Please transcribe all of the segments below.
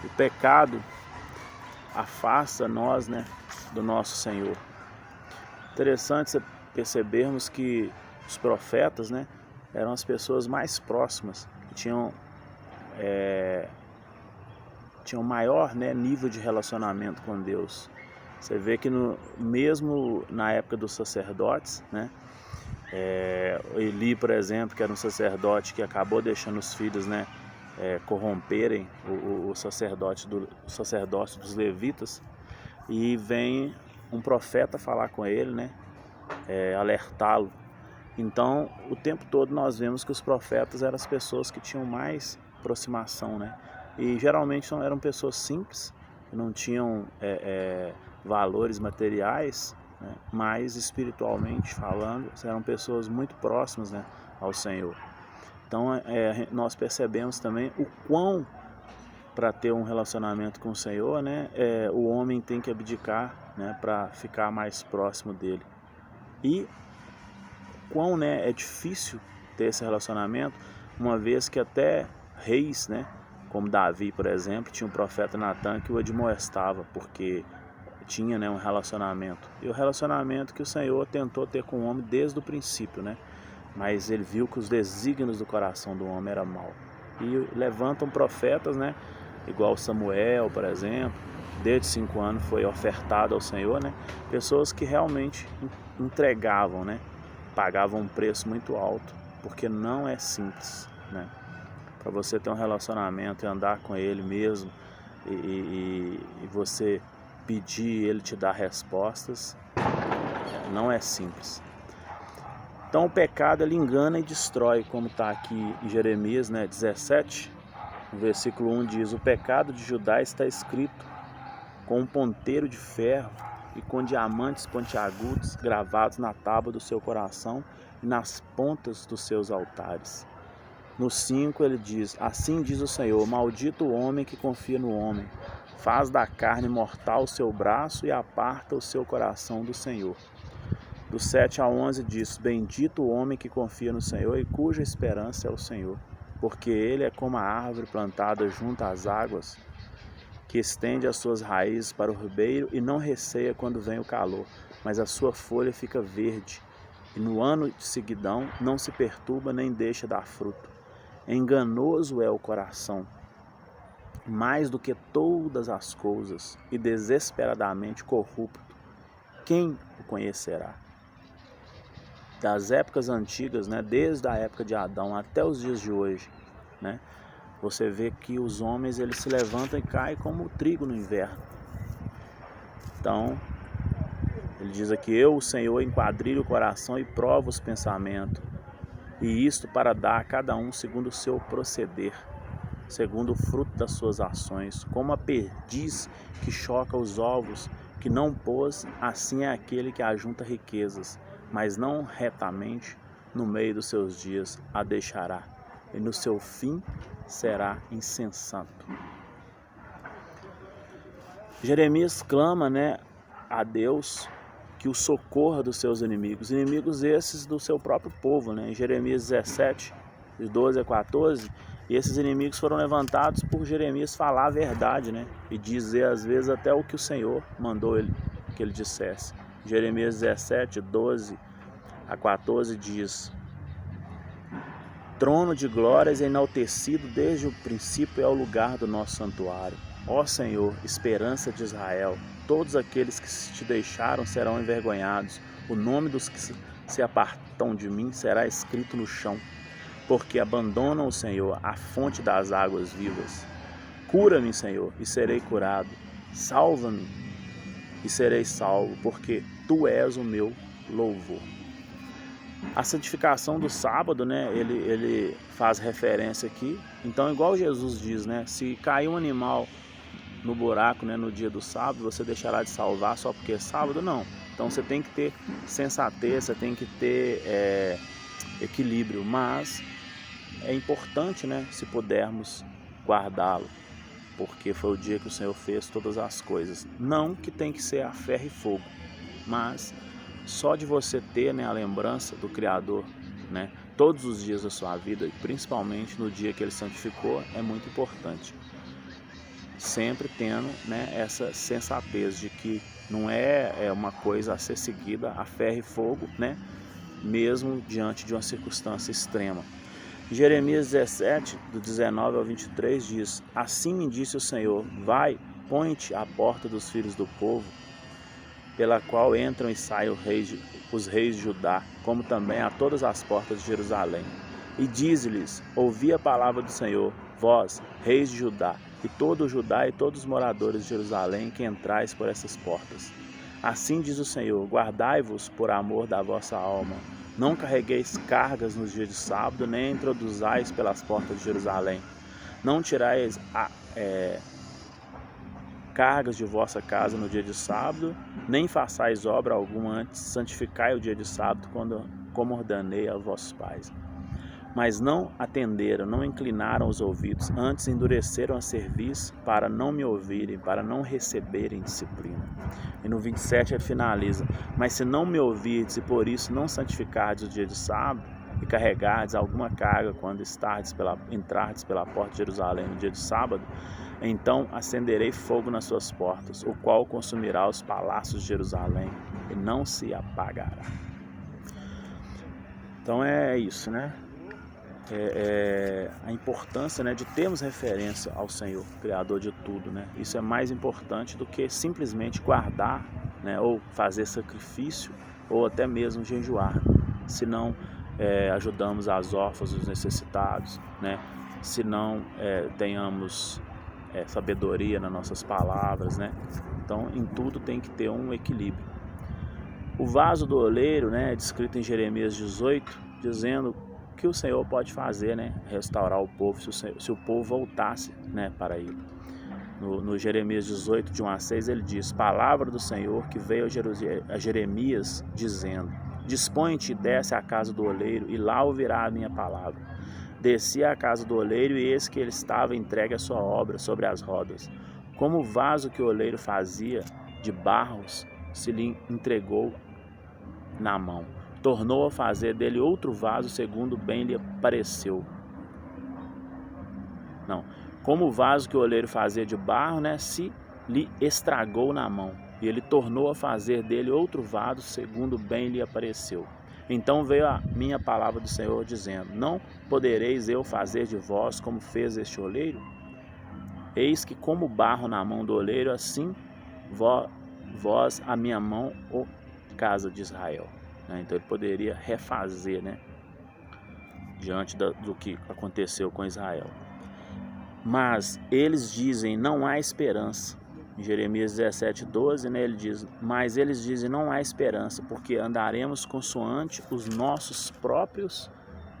O pecado afasta nós, né, do nosso Senhor. Interessante percebermos que os profetas, né, eram as pessoas mais próximas, que tinham maior, né, nível de relacionamento com Deus. Você vê que mesmo na época dos sacerdotes, né, Eli, por exemplo, que era um sacerdote que acabou deixando os filhos, né, corromperem o sacerdócio dos levitas, e vem um profeta falar com ele, né, alertá-lo. Então, o tempo todo nós vemos que os profetas eram as pessoas que tinham mais aproximação, né? E geralmente eram pessoas simples, que não tinham valores materiais, né? Mas espiritualmente falando, eram pessoas muito próximas, né, ao Senhor. Então, nós percebemos também o quão, para ter um relacionamento com o Senhor, né, o homem tem que abdicar, né, para ficar mais próximo dele. E quão, né, é difícil ter esse relacionamento, uma vez que até reis, né, como Davi, por exemplo, tinha um profeta Natan que o admoestava, porque tinha, né, um relacionamento. E o relacionamento que o Senhor tentou ter com o homem desde o princípio, né? Mas ele viu que os desígnios do coração do homem eram maus. E levantam profetas, né, igual Samuel, por exemplo, desde 5 anos foi ofertado ao Senhor, né? Pessoas que realmente entregavam, né? Pagavam um preço muito alto, porque não é simples, né? Para você ter um relacionamento e andar com ele mesmo, e você pedir, ele te dar respostas, não é simples. Então o pecado, ele engana e destrói, como está aqui em Jeremias, né, 17, no versículo 1 diz: o pecado de Judá está escrito com um ponteiro de ferro e com diamantes pontiagudos gravados na tábua do seu coração e nas pontas dos seus altares. No 5 ele diz: assim diz o Senhor, maldito o homem que confia no homem, faz da carne mortal o seu braço e aparta o seu coração do Senhor. Do 7 ao 11 diz: bendito o homem que confia no Senhor e cuja esperança é o Senhor, porque ele é como a árvore plantada junto às águas, que estende as suas raízes para o ribeiro e não receia quando vem o calor, mas a sua folha fica verde, e no ano de seguidão não se perturba nem deixa dar fruto. Enganoso é o coração, mais do que todas as coisas, e desesperadamente corrupto. Quem o conhecerá? Das épocas antigas, né, desde a época de Adão até os dias de hoje, né, você vê que os homens, eles se levantam e caem como o trigo no inverno. Então, ele diz aqui: eu, o Senhor, enquadrilho o coração e provo os pensamentos, e isto para dar a cada um segundo o seu proceder, segundo o fruto das suas ações. Como a perdiz que choca os ovos que não pôs, assim é aquele que ajunta riquezas, mas não retamente no meio dos seus dias a deixará, e no seu fim será insensato. Jeremias clama, né, a Deus que o socorra dos seus inimigos esses do seu próprio povo, né? Em Jeremias 17, de 12 a 14, e esses inimigos foram levantados por Jeremias falar a verdade, né? E dizer às vezes até o que o Senhor mandou que ele dissesse. Jeremias 17, 12 a 14 diz: trono de glórias enaltecido desde o princípio é o lugar do nosso santuário. Ó Senhor, esperança de Israel, todos aqueles que te deixaram serão envergonhados. O nome dos que se apartam de mim será escrito no chão, porque abandonam o Senhor, a fonte das águas vivas. Cura-me, Senhor, e serei curado. Salva-me e serei salvo, porque tu és o meu louvor. A santificação do sábado, né, ele faz referência aqui. Então, igual Jesus diz, né, se cair um animal no buraco, né, no dia do sábado, você deixará de salvar só porque é sábado? Não. Então você tem que ter sensatez, você tem que ter equilíbrio, mas é importante, né, se pudermos guardá-lo, porque foi o dia que o Senhor fez todas as coisas. Não que tem que ser a ferro e fogo, mas só de você ter, né, a lembrança do Criador, né, todos os dias da sua vida, e principalmente no dia que Ele santificou, é muito importante. sempre tendo, né, essa sensatez de que não é uma coisa a ser seguida a ferro e fogo, né, mesmo diante de uma circunstância extrema. Jeremias 17, do 19 ao 23 diz: Assim me disse o Senhor, vai, põe-te à porta dos filhos do povo, pela qual entram e saem os reis de Judá, como também a todas as portas de Jerusalém. E dize-lhes, ouvi a palavra do Senhor, vós, reis de Judá, e todo o Judá e todos os moradores de Jerusalém que entrais por essas portas. Assim diz o Senhor, guardai-vos por amor da vossa alma. Não carregueis cargas nos dias de sábado, nem introduzais pelas portas de Jerusalém. Não tirais cargas de vossa casa no dia de sábado, nem façais obra alguma antes, santificai o dia de sábado, como ordenei aos vossos pais. Mas não atenderam, não inclinaram os ouvidos, antes endureceram a cerviz para não me ouvirem, para não receberem disciplina. E no 27 ele finaliza, mas se não me ouvirdes e por isso não santificardes o dia de sábado, e carregardes alguma carga quando entrardes pela porta de Jerusalém no dia de sábado, então acenderei fogo nas suas portas, o qual consumirá os palácios de Jerusalém, e não se apagará. Então é isso, né? A importância, né, de termos referência ao Senhor, Criador de tudo, né? Isso é mais importante do que simplesmente guardar, né, ou fazer sacrifício, ou até mesmo jejuar, se não ajudamos as órfãs e os necessitados, né? Se não tenhamos sabedoria nas nossas palavras, né? Então, em tudo tem que ter um equilíbrio. O vaso do oleiro, né, é descrito em Jeremias 18, dizendo que o Senhor pode fazer, né, restaurar o povo se o povo voltasse, né, para ele. No Jeremias 18, de 1 a 6, ele diz, palavra do Senhor que veio a Jeremias dizendo, dispõe-te e desce à casa do oleiro e lá ouvirá a minha palavra. Desci à casa do oleiro e eis que ele estava entregue à sua obra sobre as rodas. Como o vaso que o oleiro fazia de barros se lhe entregou na mão. Tornou a fazer dele outro vaso segundo bem lhe pareceu. Não, como o vaso que o oleiro fazia de barro, né, se lhe estragou na mão. E ele tornou a fazer dele outro vaso segundo bem lhe apareceu. Então veio a minha palavra do Senhor dizendo, não podereis eu fazer de vós como fez este oleiro? Eis que como barro na mão do oleiro, assim vós a minha mão, ó casa de Israel. Então ele poderia refazer, né, diante do que aconteceu com Israel. Mas eles dizem, não há esperança. Em Jeremias 17, 12, né, ele diz, mas eles dizem, não há esperança, porque andaremos consoante os nossos próprios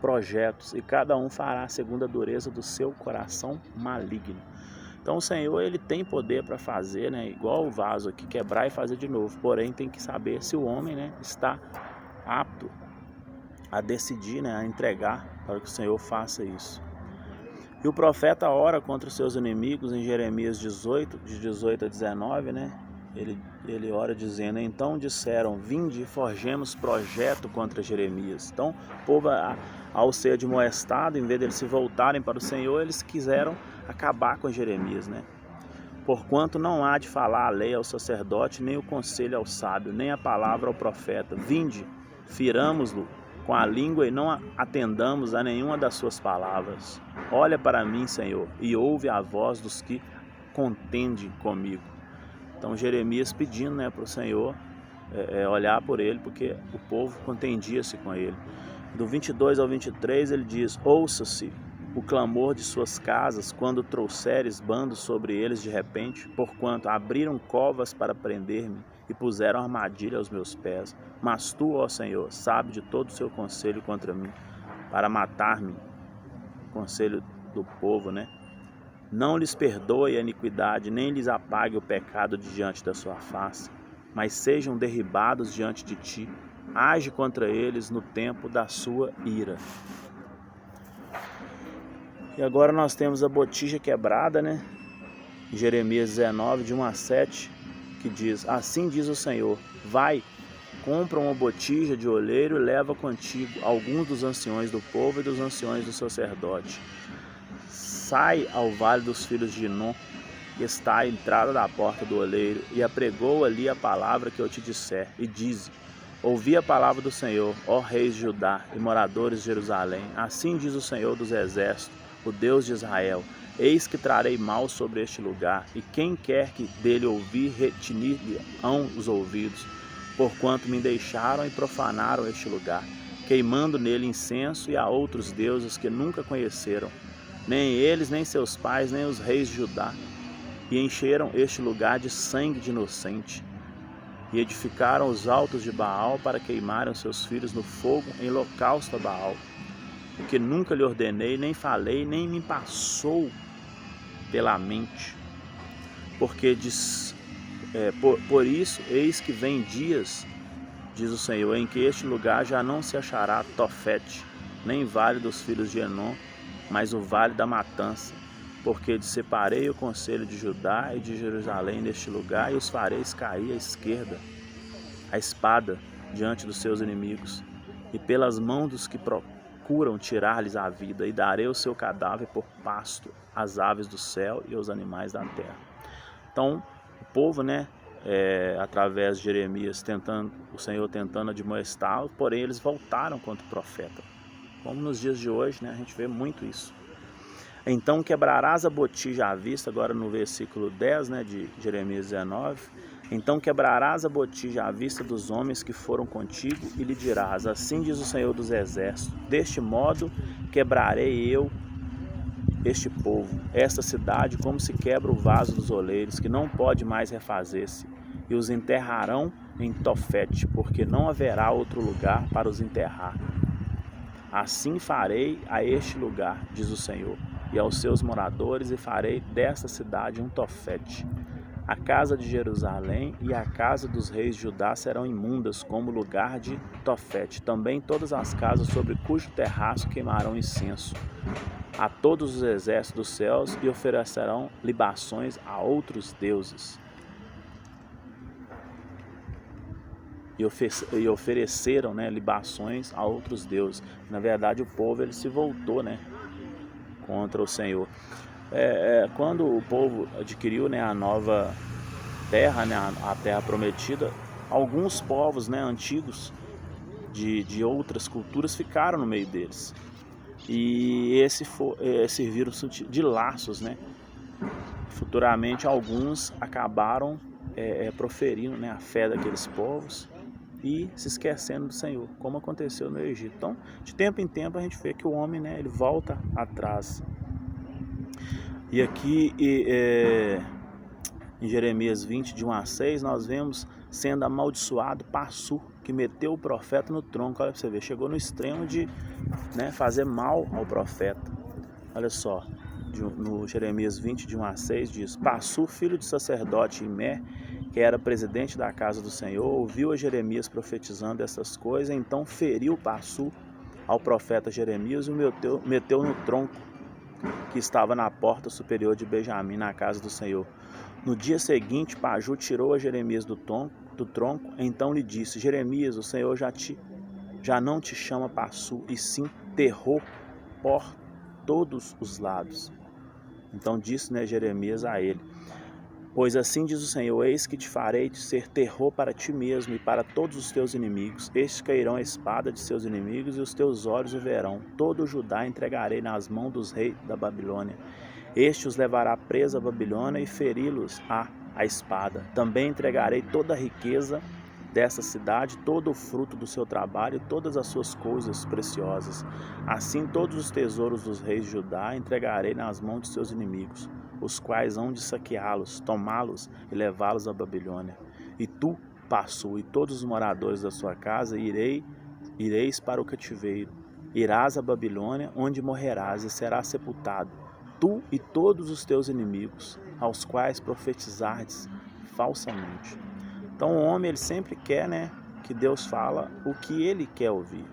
projetos, e cada um fará segundo a dureza do seu coração maligno. Então o Senhor, ele tem poder para fazer, né, igual o vaso aqui, quebrar e fazer de novo. Porém, tem que saber se o homem, né, está apto a decidir, né, a entregar para que o Senhor faça isso. E o profeta ora contra os seus inimigos em Jeremias 18, de 18 a 19, né? Ele ora dizendo, então disseram, vinde e forjemos projeto contra Jeremias. Então o povo, ao ser admoestado, em vez de eles se voltarem para o Senhor, eles quiseram acabar com Jeremias, né? Porquanto não há de falar a lei ao sacerdote, nem o conselho ao sábio, nem a palavra ao profeta. Vinde, firamos-lo com a língua e não atendamos a nenhuma das suas palavras. Olha para mim, Senhor, e ouve a voz dos que contendem comigo. Então Jeremias pedindo, né, para o Senhor olhar por ele, porque o povo contendia-se com ele. Do 22 ao 23 ele diz, ouça-se o clamor de suas casas quando trouxeres bandos sobre eles de repente, porquanto abriram covas para prender-me e puseram armadilha aos meus pés. Mas tu, ó Senhor, sabe de todo o seu conselho contra mim, para matar-me, conselho do povo, né? Não lhes perdoe a iniquidade, nem lhes apague o pecado de diante da sua face, mas sejam derribados diante de ti. Age contra eles no tempo da sua ira. E agora nós temos a botija quebrada, né? Jeremias 19, de 1 a 7, que diz, assim diz o Senhor, vai, compra uma botija de oleiro e leva contigo alguns dos anciões do povo e dos anciões do sacerdote. Sai ao vale dos filhos de Inom que está à entrada da porta do oleiro, e apregou ali a palavra que eu te disser, e dize: ouvi a palavra do Senhor, ó reis de Judá e moradores de Jerusalém. Assim diz o Senhor dos exércitos, o Deus de Israel: eis que trarei mal sobre este lugar, e quem quer que dele ouvir, retinir-lhe-ão os ouvidos, porquanto me deixaram e profanaram este lugar, queimando nele incenso e a outros deuses que nunca conheceram, nem eles, nem seus pais, nem os reis de Judá, e encheram este lugar de sangue de inocente, e edificaram os altos de Baal para queimarem os seus filhos no fogo em holocausto a Baal, o que nunca lhe ordenei, nem falei, nem me passou pela mente, porque por isso, eis que vem dias, diz o Senhor, em que este lugar já não se achará Tofete, nem vale dos filhos de Enom, mas o vale da matança, porque separei o conselho de Judá e de Jerusalém neste lugar, e os fareis cair à esquerda, a espada, diante dos seus inimigos, e pelas mãos dos que procuram tirar-lhes a vida, e darei o seu cadáver por pasto às aves do céu e aos animais da terra. Então, o povo, através de Jeremias, o Senhor tentando admoestá-los, porém eles voltaram contra o profeta. Como nos dias de hoje, a gente vê muito isso. Então quebrarás a botija à vista, agora no versículo 10, de Jeremias 19. Então quebrarás a botija à vista dos homens que foram contigo e lhe dirás: assim diz o Senhor dos exércitos, deste modo quebrarei eu este povo, esta cidade, como se quebra o vaso dos oleiros, que não pode mais refazer-se, e os enterrarão em Tofete, porque não haverá outro lugar para os enterrar. Assim farei a este lugar, diz o Senhor, e aos seus moradores, e farei desta cidade um Tofete. A casa de Jerusalém e a casa dos reis de Judá serão imundas como lugar de Tofete. Também todas as casas sobre cujo terraço queimarão incenso a todos os exércitos dos céus, e oferecerão libações a outros deuses. E ofereceram libações a outros deuses. Na verdade, o povo ele se voltou contra o Senhor. Quando o povo adquiriu a nova terra, a terra prometida, alguns povos antigos de outras culturas ficaram no meio deles. E serviram de laços. Futuramente, alguns acabaram proferindo a fé daqueles povos e se esquecendo do Senhor, como aconteceu no Egito. Então, de tempo em tempo, a gente vê que o homem ele volta atrás. E aqui em Jeremias 20, de 1 a 6, nós vemos sendo amaldiçoado Passur, que meteu o profeta no tronco. Olha para você ver, chegou no extremo de fazer mal ao profeta. Olha só, no Jeremias 20, de 1 a 6, diz: Passur, filho de sacerdote Imé, que era presidente da casa do Senhor, ouviu a Jeremias profetizando essas coisas, então feriu Passur ao profeta Jeremias e o meteu no tronco que estava na porta superior de Benjamim, na casa do Senhor. No dia seguinte, Paju tirou a Jeremias do tronco, então lhe disse: Jeremias, o Senhor já não te chama Passur, e sim terror por todos os lados. Então disse Jeremias a ele: pois assim diz o Senhor, eis que te farei de ser terror para ti mesmo e para todos os teus inimigos. Estes cairão a espada de seus inimigos, e os teus olhos o verão. Todo o Judá entregarei nas mãos dos reis da Babilônia. Este os levará preso à Babilônia e feri-los a espada. Também entregarei toda a riqueza dessa cidade, todo o fruto do seu trabalho e todas as suas coisas preciosas. Assim todos os tesouros dos reis de Judá entregarei nas mãos de seus inimigos, os quais hão de saqueá-los, tomá-los e levá-los à Babilônia. E tu, Passur, e todos os moradores da sua casa, ireis para o cativeiro. Irás à Babilônia, onde morrerás e serás sepultado, tu e todos os teus inimigos, aos quais profetizardes falsamente. Então o homem ele sempre quer que Deus fala o que ele quer ouvir.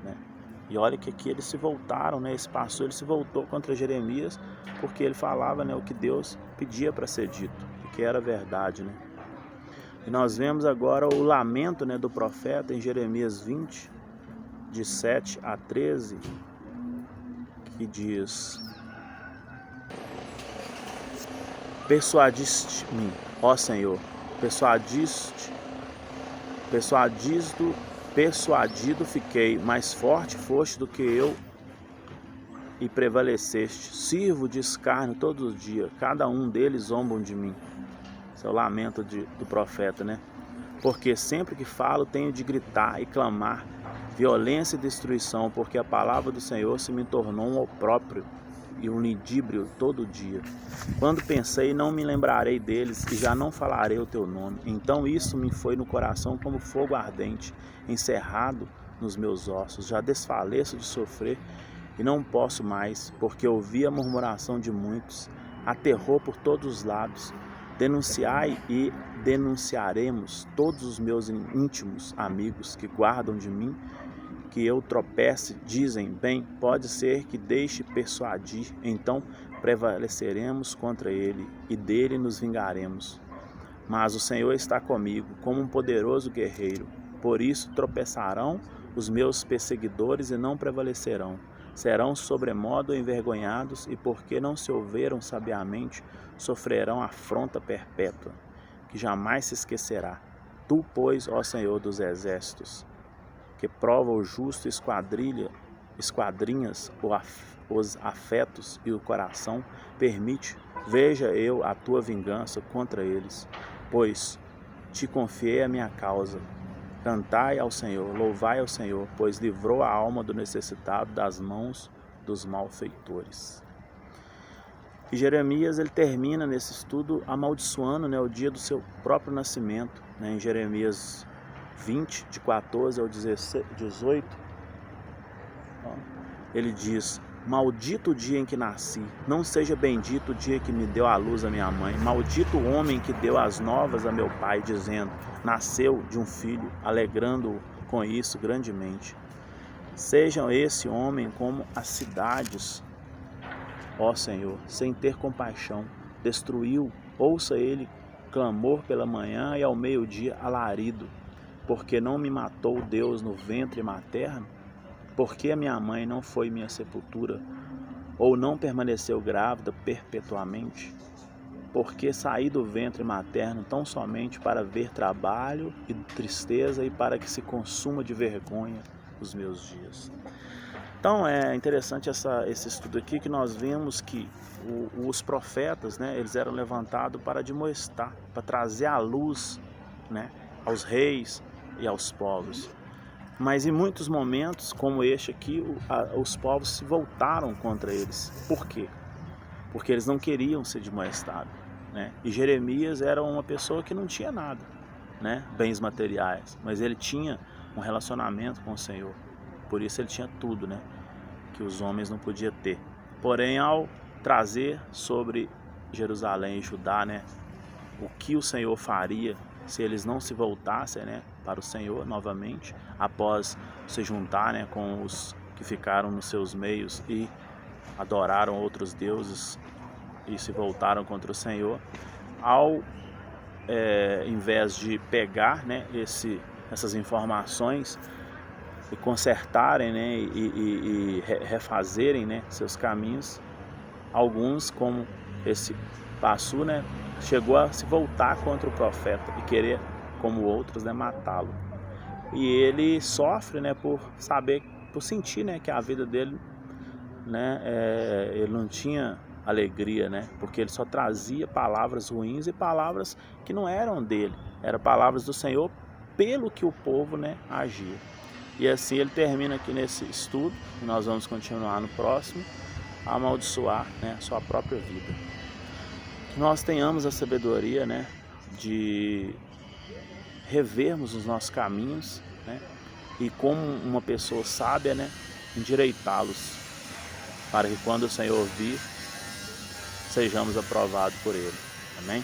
E olha que aqui eles se voltaram, esse Passur ele se voltou contra Jeremias, porque ele falava o que Deus pedia para ser dito, o que era verdade. E nós vemos agora o lamento do profeta em Jeremias 20, de 7 a 13, que diz: Persuadiste-me, ó Senhor, persuadido fiquei, mais forte foste do que eu e prevaleceste. Sirvo de escárnio todos os dias, cada um deles zombam de mim. Esse é o lamento do profeta, né? Porque sempre que falo tenho de gritar e clamar violência e destruição, porque a palavra do Senhor se me tornou um opróbrio e um lidíbrio todo dia. Quando pensei, não me lembrarei deles e já não falarei o teu nome. Então isso me foi no coração como fogo ardente, encerrado nos meus ossos. Já desfaleço de sofrer e não posso mais, porque ouvi a murmuração de muitos, há terror por todos os lados. Denunciai e denunciaremos todos os meus íntimos amigos que guardam de mim que eu tropece, dizem, bem, pode ser que deixe persuadir, então prevaleceremos contra ele e dele nos vingaremos. Mas o Senhor está comigo, como um poderoso guerreiro, por isso tropeçarão os meus perseguidores e não prevalecerão. Serão sobremodo envergonhados e porque não se ouviram sabiamente, sofrerão afronta perpétua, que jamais se esquecerá. Tu, pois, ó Senhor dos exércitos, que prova o justo esquadrinhas os afetos e o coração, permite, veja eu a tua vingança contra eles, pois te confiei a minha causa. Cantai ao Senhor, louvai ao Senhor, pois livrou a alma do necessitado das mãos dos malfeitores. E Jeremias ele termina nesse estudo amaldiçoando, né, o dia do seu próprio nascimento, né, em Jeremias 20, de 14 ao 18, ele diz: maldito o dia em que nasci, não seja bendito o dia que me deu à luz a minha mãe, maldito o homem que deu as novas a meu pai, dizendo, nasceu de um filho, alegrando-o com isso grandemente. Sejam esse homem como as cidades, ó Senhor, sem ter compaixão, destruiu, ouça ele clamor pela manhã e ao meio-dia alarido, porque não me matou Deus no ventre materno? Porque a minha mãe não foi minha sepultura? Ou não permaneceu grávida perpetuamente? Porque saí do ventre materno tão somente para ver trabalho e tristeza e para que se consuma de vergonha os meus dias. Então é interessante esse estudo aqui, que nós vemos que os profetas, né, eles eram levantados para admoestar, para trazer a luz, né, aos reis e aos povos. Mas em muitos momentos, como este aqui, os povos se voltaram contra eles. Por quê? Porque eles não queriam ser admoestados, né? E Jeremias era uma pessoa que não tinha nada, né, bens materiais, mas ele tinha um relacionamento com o Senhor. Por isso ele tinha tudo, né, que os homens não podiam ter. Porém, ao trazer sobre Jerusalém e Judá, né, o que o Senhor faria se eles não se voltassem, né, para o Senhor novamente, após se juntar, né, com os que ficaram nos seus meios e adoraram outros deuses e se voltaram contra o Senhor, ao invés de pegar, né, essas informações e consertarem, né, e refazerem, né, seus caminhos, alguns, como esse Passu, né, chegou a se voltar contra o profeta e querer, como outros, né, matá-lo. E ele sofre, né, por sentir, né, que a vida dele, né, ele não tinha alegria, né, porque ele só trazia palavras ruins e palavras que não eram dele, eram palavras do Senhor pelo que o povo, né, agia. E assim ele termina aqui nesse estudo, e nós vamos continuar no próximo, a amaldiçoar, né, a sua própria vida. Que nós tenhamos a sabedoria, né, de revermos os nossos caminhos, né, e como uma pessoa sábia, né, endireitá-los, para que quando o Senhor vir, sejamos aprovados por Ele. Amém?